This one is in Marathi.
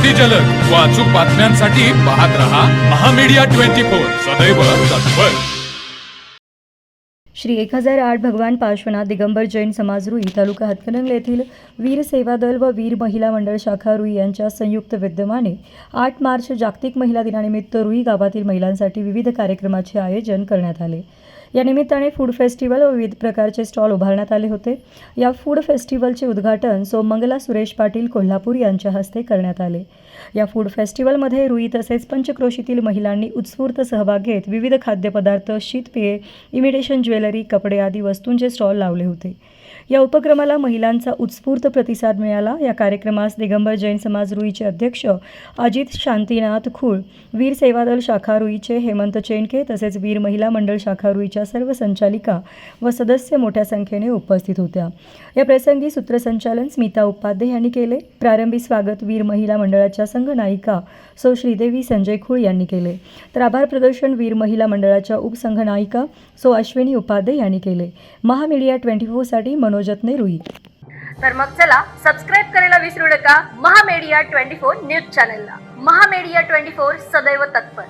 अगदी जलद व अचूक बातम्यांसाठी पाहत रहा महामीडिया 24 सदैव तत्पर। श्री 1008 भगवान पार्श्वनाथ दिगंबर जैन समाज रुई तालुका हातकणंगले येथील वीर सेवा दल व वीर महिला मंडळ शाखा रुई यांच्या संयुक्त विद्यमाने 8 मार्च जागतिक महिला दिनानिमित्त रुई गावातील महिलांसाठी विविध कार्यक्रमाचे आयोजन करण्यात आले। या निमित्ताने फूड फेस्टिवल व विविध प्रकारचे स्टॉल उभारण्यात आले होते। या फूड फेस्टिवलचे उद्घाटन सोमंगला सुरेश पाटील कोल्हापूर यांच्या हस्ते करण्यात आले। या फूड फेस्टिवलमध्ये रुई तसेच पंचक्रोशीतील महिलांनी उत्स्फूर्त सहभाग घेत विविध खाद्यपदार्थ, शीतपेये, इमिटेशन ज्वेलरी, कपडे आदी वस्तूंचे स्टॉल लावले होते। या उपक्रमाला महिलांचा उत्स्फूर्त प्रतिसाद मिळाला। या कार्यक्रमास दिगंबर जैन समाज रुईचे अध्यक्ष अजित शांतीनाथ खूळ, वीर सेवादल शाखा रुईचे हेमंत चेंडके तसेच वीर महिला मंडळ शाखा रुईच्या सर्व संचालिका व सदस्य मोठ्या संख्येने उपस्थित होत्या। या प्रसंगी सूत्रसंचालन स्मिता उपाध्ये यांनी केले। प्रारंभी स्वागत वीर महिला मंडळाच्या संघनायिका सौ श्रीदेवी संजय खूळ यांनी केले, तर आभार प्रदर्शन वीर महिला मंडळाच्या उपसंघनायिका सौ अश्विनी उपाध्ये यांनी केले। महामीडिया 24 साठी मनोजतने रुई। तर मग चला सबस्क्राइब करायला विसरू नका महामीडिया 24 न्यूज चॅनलला। महामीडिया 24 सदैव तत्पर।